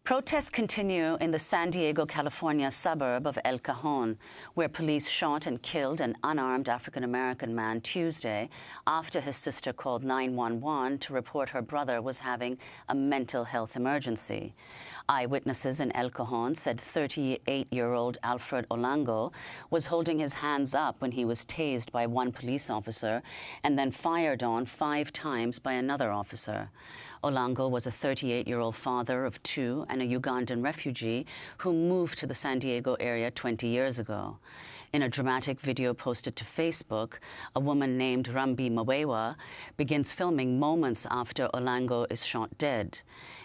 Protests continue in the San Diego, California suburb of El Cajon, where police shot and killed an unarmed African-American man Tuesday after his sister called 911 to report her brother was having a mental health emergency. Eyewitnesses in El Cajon said 38-year-old Alfred Olango was holding his hands up when he was tased by one police officer and then fired on 5 times by another officer. Olango was a 38-year-old father of 2 and a Ugandan refugee who moved to the San Diego area 20 years ago. In a dramatic video posted to Facebook, a woman named Rambi Mawewa begins filming moments after Olango is shot dead.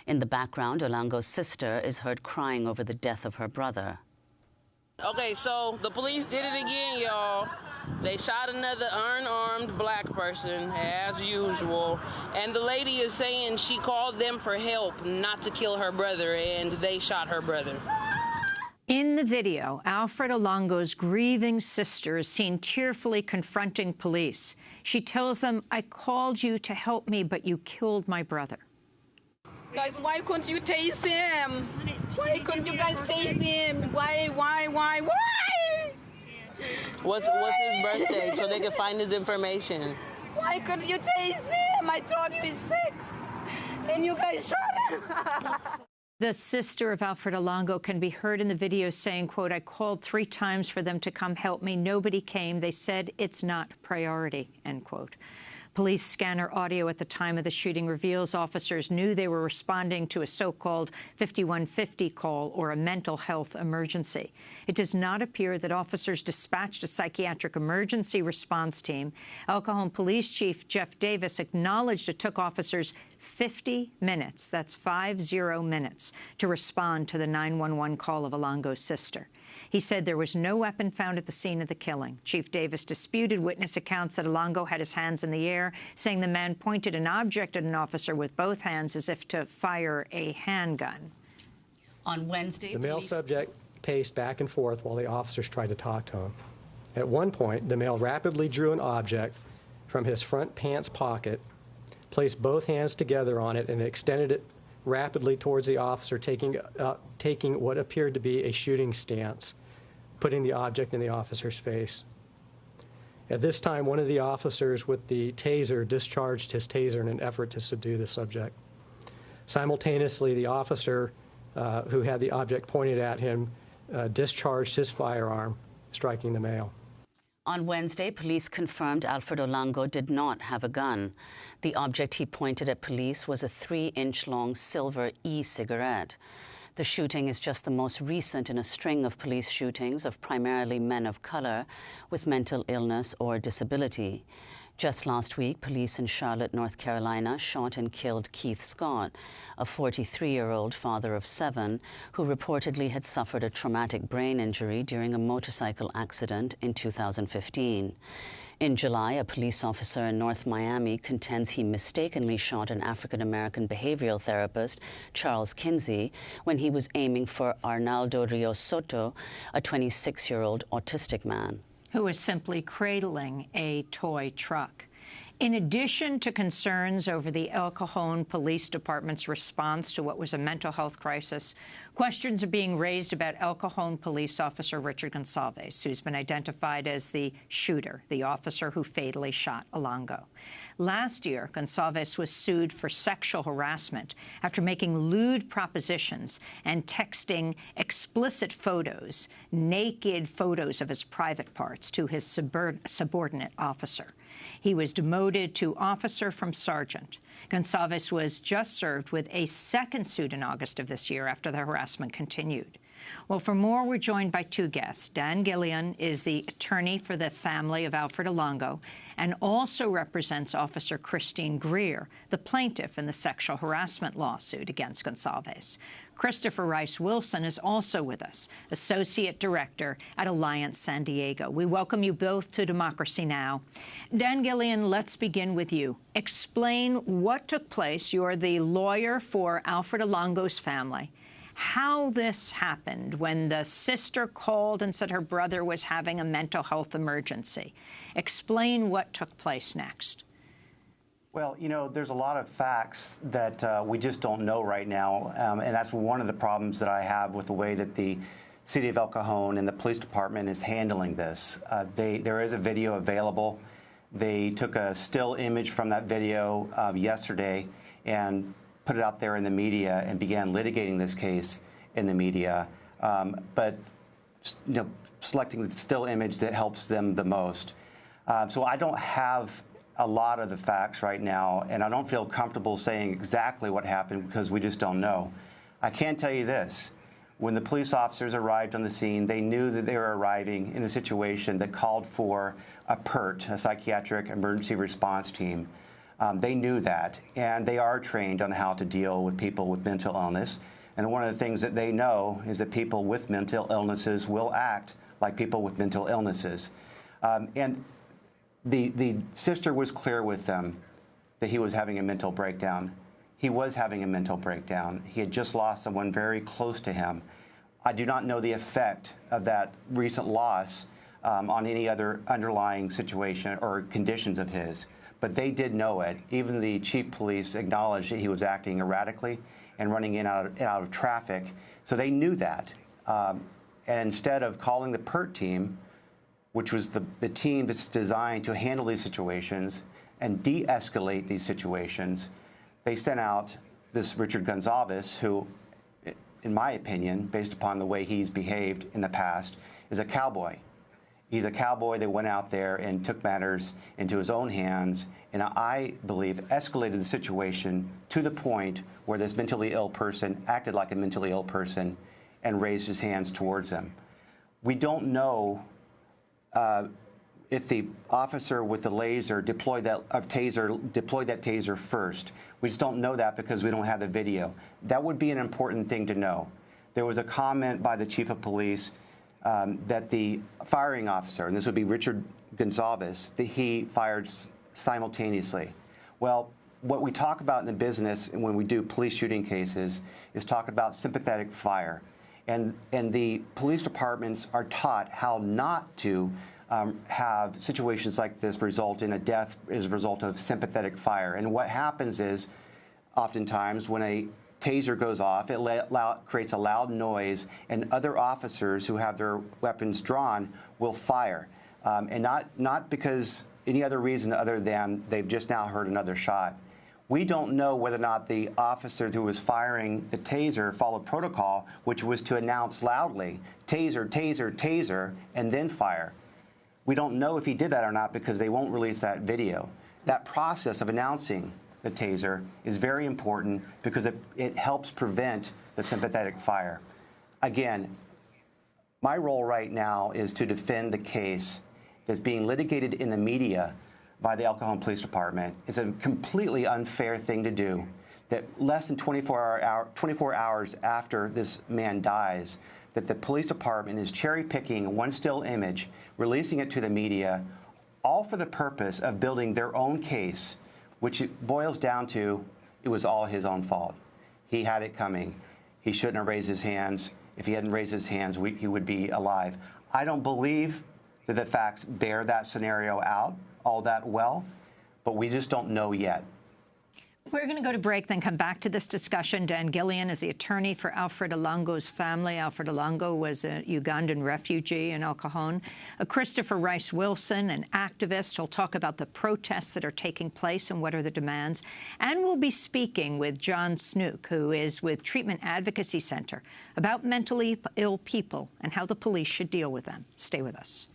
In the background, Olango's sister is heard crying over the death of her brother. Okay, so the police did it again, y'all. They shot another unarmed black person, as usual. And the lady is saying she called them for help not to kill her brother, and they shot her brother. In the video, Alfred Olango's grieving sister is seen tearfully confronting police. She tells them, "I called you to help me, but you killed my brother." Guys, why couldn't you tase him? Why couldn't you guys tase him? Why? What's his birthday so they can find his information? Why couldn't you tase him? I told you he's 6, and you guys shot him. The sister of Alfred Olango can be heard in the video saying, quote, "I called 3 times for them to come help me. Nobody came. They said it's not priority," end quote. Police scanner audio at the time of the shooting reveals officers knew they were responding to a so-called 5150 call or a mental health emergency. It does not appear that officers dispatched a psychiatric emergency response team. El Cajon Police Chief Jeff Davis acknowledged it took officers 50 minutes, that's 50 minutes, to respond to the 911 call of Olango's sister. He said there was no weapon found at the scene of the killing. Chief Davis disputed witness accounts that Olango had his hands in the air, saying the man pointed an object at an officer with both hands as if to fire a handgun. On Wednesday, the male subject paced back and forth while the officers tried to talk to him. At one point, the male rapidly drew an object from his front pants pocket, placed both hands together on it, and extended it rapidly towards the officer, taking what appeared to be a shooting stance, putting the object in the officer's face. At this time, one of the officers with the taser discharged his taser in an effort to subdue the subject. Simultaneously, the officer who had the object pointed at him discharged his firearm, striking the male. On Wednesday, police confirmed Alfred Olango did not have a gun. The object he pointed at police was a 3-inch-long silver e-cigarette. The shooting is just the most recent in a string of police shootings of primarily men of color with mental illness or disability. Just last week, police in Charlotte, North Carolina, shot and killed Keith Scott, a 43-year-old father of 7 who reportedly had suffered a traumatic brain injury during a motorcycle accident in 2015. In July, a police officer in North Miami contends he mistakenly shot an African-American behavioral therapist, Charles Kinsey, when he was aiming for Arnaldo Rios Soto, a 26-year-old autistic man who was simply cradling a toy truck. In addition to concerns over the El Cajon Police Department's response to what was a mental health crisis, questions are being raised about El Cajon police officer Richard Gonsalves, who's been identified as the shooter, the officer who fatally shot Olango. Last year, Gonsalves was sued for sexual harassment after making lewd propositions and texting explicit photos, naked photos of his private parts, to his subordinate officer. He was demoted to officer from sergeant. Gonsalves was just served with a second suit in August of this year after the harassment continued. Well, for more, we're joined by 2 guests. Dan Gillian is the attorney for the family of Alfred Olango and also represents Officer Christine Greer, the plaintiff in the sexual harassment lawsuit against Gonsalves. Christopher Rice Wilson is also with us, Associate Director at Alliance San Diego. We welcome you both to Democracy Now! Dan Gillian, let's begin with you. Explain what took place. You're the lawyer for Alfred Olango's family. How this happened when the sister called and said her brother was having a mental health emergency. Explain what took place next. Well, you know, there's a lot of facts that we just don't know right now, and that's one of the problems that I have with the way that the City of El Cajon and the police department is handling this. There is a video available. They took a still image from that video yesterday and put it out there in the media and began litigating this case in the media, but you know, selecting the still image that helps them the most. So I don't have a lot of the facts right now, and I don't feel comfortable saying exactly what happened because we just don't know. I can tell you this. When the police officers arrived on the scene, they knew that they were arriving in a situation that called for a PERT, a psychiatric emergency response team. They knew that, and they are trained on how to deal with people with mental illness. And one of the things that they know is that people with mental illnesses will act like people with mental illnesses. And the sister was clear with them that he was having a mental breakdown. He was having a mental breakdown. He had just lost someone very close to him. I do not know the effect of that recent loss on any other underlying situation or conditions of his, but they did know it. Even the chief police acknowledged that he was acting erratically and running in and out of traffic, so they knew that. And instead of calling the PERT team, which was the team that's designed to handle these situations and de-escalate these situations, they sent out this Richard Gonzalez, who, in my opinion, based upon the way he's behaved in the past, is a cowboy. He's a cowboy that went out there and took matters into his own hands, and I believe escalated the situation to the point where this mentally ill person acted like a mentally ill person and raised his hands towards them. We don't know if the officer with the laser deployed that taser first. We just don't know that because we don't have the video. That would be an important thing to know. There was a comment by the chief of police that the firing officer, and this would be Richard Gonzalez, that he fired simultaneously. Well, what we talk about in the business and when we do police shooting cases is talk about sympathetic fire. And the police departments are taught how not to have situations like this result in a death as a result of sympathetic fire. And what happens is, oftentimes, when a taser goes off, it creates a loud noise, and other officers who have their weapons drawn will fire. And not because any other reason other than they've just now heard another shot. We don't know whether or not the officer who was firing the taser followed protocol, which was to announce loudly, taser, taser, taser, and then fire. We don't know if he did that or not because they won't release that video. That process of announcing the taser is very important because it helps prevent the sympathetic fire. Again, my role right now is to defend the case that's being litigated in the media by the El Cajon Police Department. It's a completely unfair thing to do, that less than 24 hours after this man dies, that the police department is cherry-picking one still image, releasing it to the media, all for the purpose of building their own case, which it boils down to, it was all his own fault. He had it coming. He shouldn't have raised his hands. If he hadn't raised his hands, he would be alive. I don't believe that the facts bear that scenario out all that well, but we just don't know yet. We're going to go to break, then come back to this discussion. Dan Gillian is the attorney for Alfred Olango's family. Alfred Olango was a Ugandan refugee in El Cajon. Christopher Rice Wilson, an activist. He'll talk about the protests that are taking place and what are the demands. And we'll be speaking with John Snook, who is with Treatment Advocacy Center, about mentally ill people and how the police should deal with them. Stay with us.